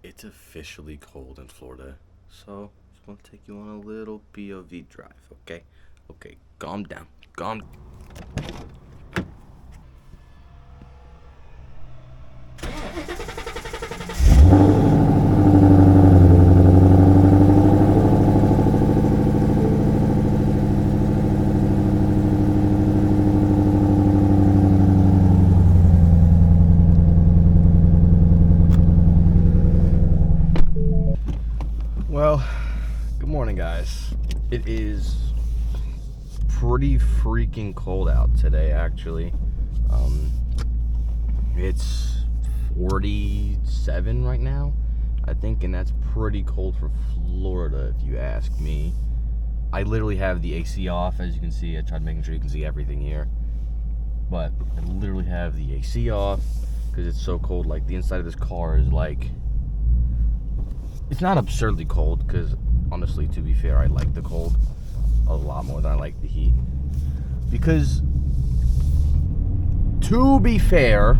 It's officially cold in Florida, so just want to take you on a little POV drive, okay? Okay, calm down, calm. Well, good morning, guys. It is pretty freaking cold out today, actually. It's 47 right now, I think, and that's pretty cold for Florida, if you ask me. I literally have the AC off, as you can see. I tried making sure you can see everything here, but I literally have the AC off because it's so cold. Like, the inside of this car is like, it's not absurdly cold, because honestly, to be fair, I like the cold a lot more than I like the heat. Because, to be fair,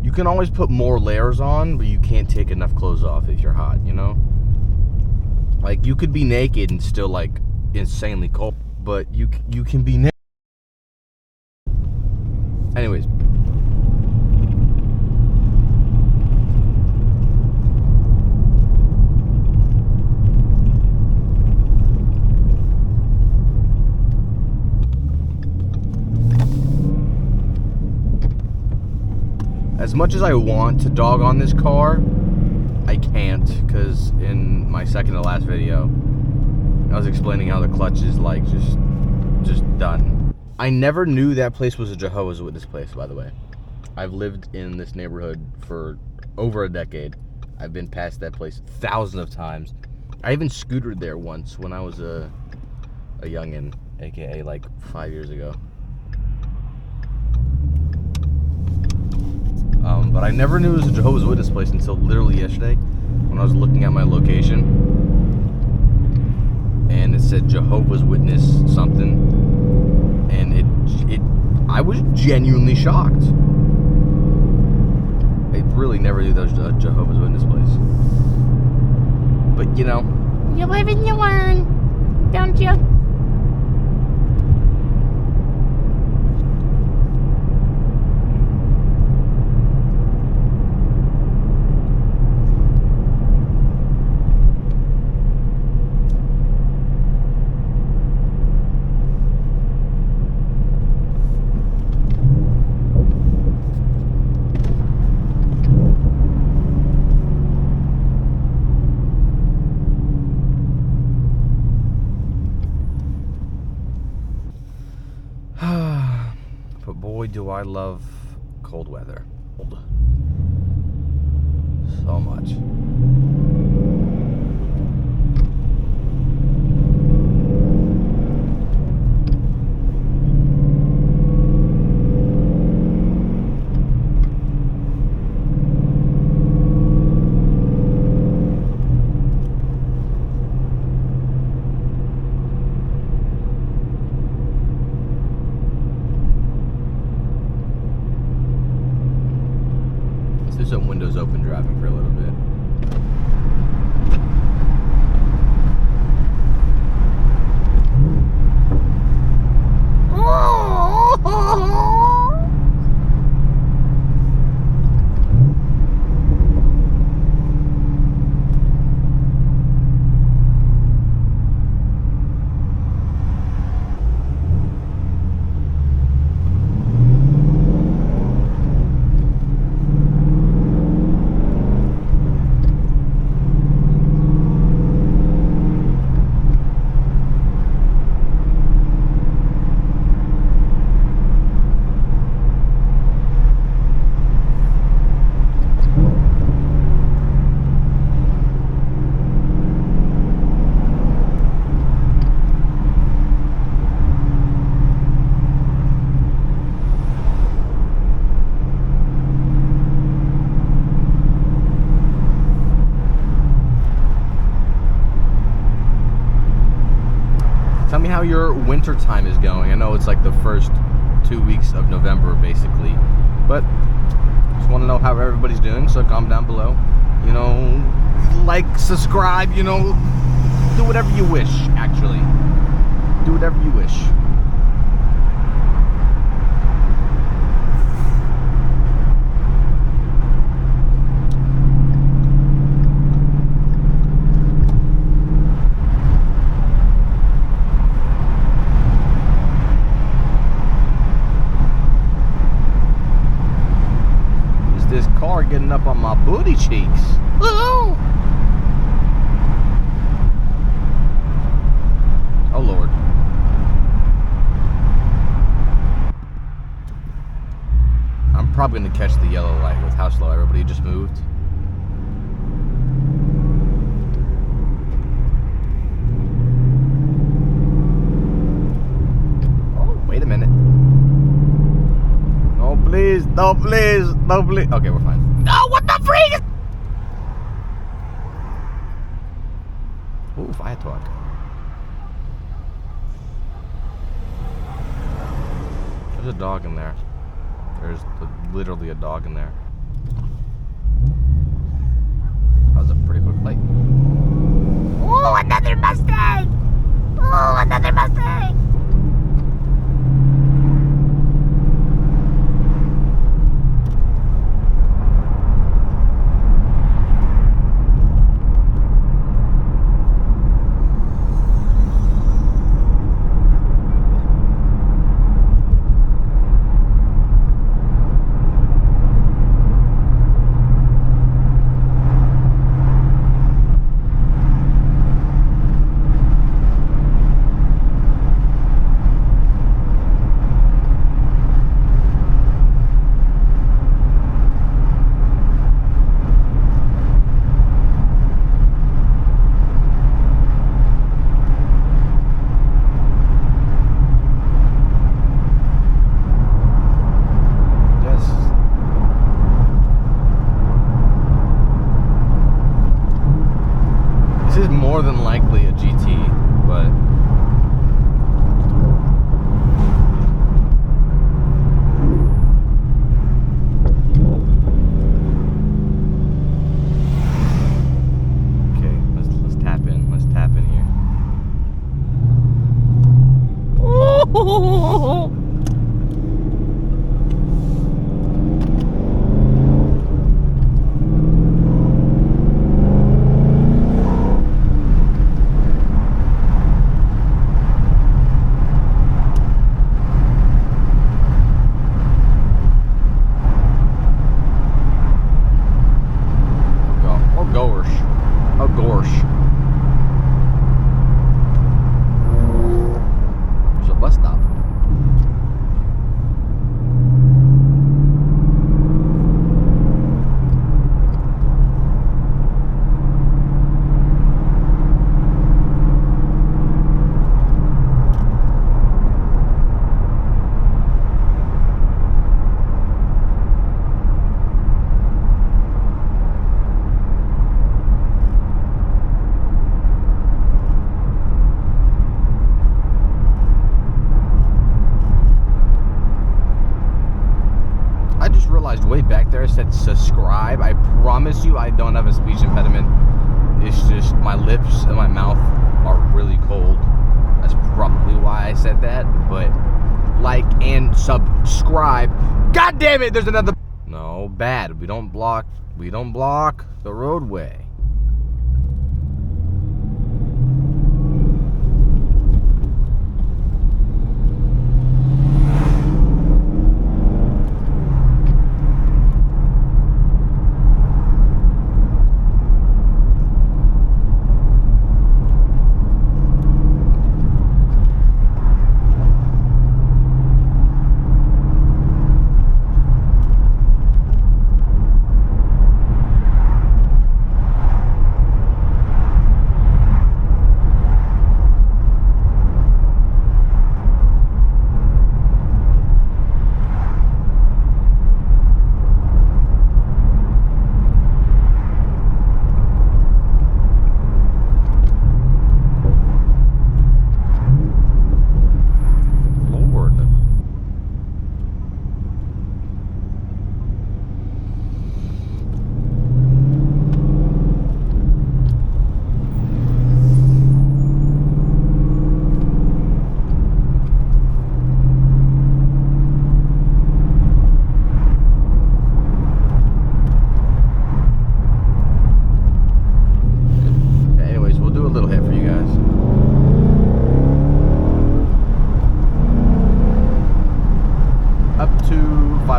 you can always put more layers on, but you can't take enough clothes off if you're hot, you know? Like, you could be naked and still, like, insanely cold, but you can be naked. Anyways. As much as I want to dog on this car, I can't, because in my second to last video, I was explaining how the clutch is like just done. I never knew that place was a Jehovah's Witness place, by the way. I've lived in this neighborhood for over a decade. I've been past that place thousands of times. I even scootered there once when I was a youngin', aka like 5 years ago. But I never knew it was a Jehovah's Witness place until literally yesterday when I was looking at my location and it said Jehovah's Witness something, and I was genuinely shocked. I really never knew that was a Jehovah's Witness place. But you know, you live and you learn, don't you? but boy, do I love cold weather. So much. Let's do some windows open driving for a little bit. Tell me how your winter time is going. I know it's like the first 2 weeks of November, basically, but just want to know how everybody's doing, so comment down below. You know, like, subscribe, you know, do whatever you wish, actually. Do whatever you wish. Is this car getting up on my booty cheeks? Woo! Oh, Lord. I'm probably going to catch the yellow light with how slow everybody just moved. Oh, wait a minute. No, please. No, please. No, please. Okay, we're fine. No, what the freak? Ooh, fire talk. There's a dog in there. There's literally a dog in there. That was a pretty quick light. Oh, another Mustang! Oh, another Mustang! This is more than likely a GT, but okay, let's tap in. Let's tap in here. Oh! There's a bus stop. Way back there I said subscribe. I promise you I don't have a speech impediment. It's just my lips and my mouth are really cold. That's probably why I said that. But like and subscribe. God damn it, there's another. No, bad. We don't block the roadway.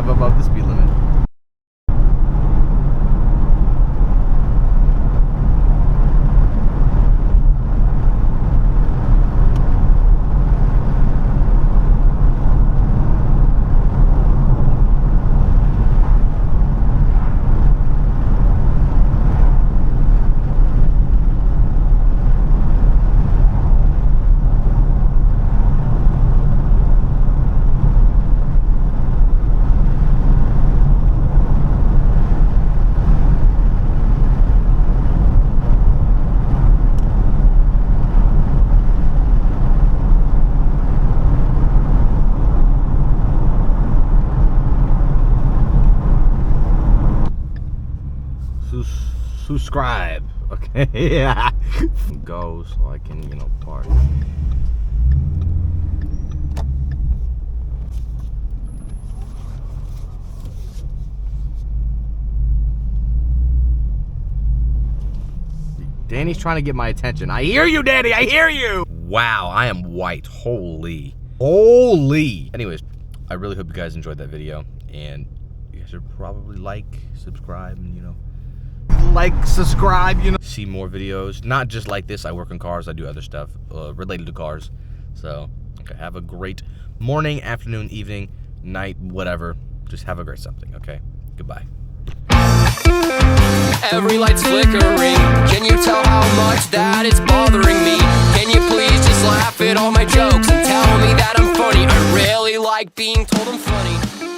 drive above the speed limit. Subscribe, okay? Yeah. Go so I can, park. Danny's trying to get my attention. I hear you, Danny, I hear you! Wow, I am white, holy. Anyways, I really hope you guys enjoyed that video, and you guys should probably like, subscribe, and subscribe, see more videos, not just like this. I work on cars, I do other stuff related to cars. So okay, have a great morning, afternoon, evening, night, whatever. Just have a great something. Okay, goodbye. Every light's flickering. Can you tell how much that is bothering me? Can you please just laugh at all my jokes and tell me that I'm funny? I really like being told I'm funny.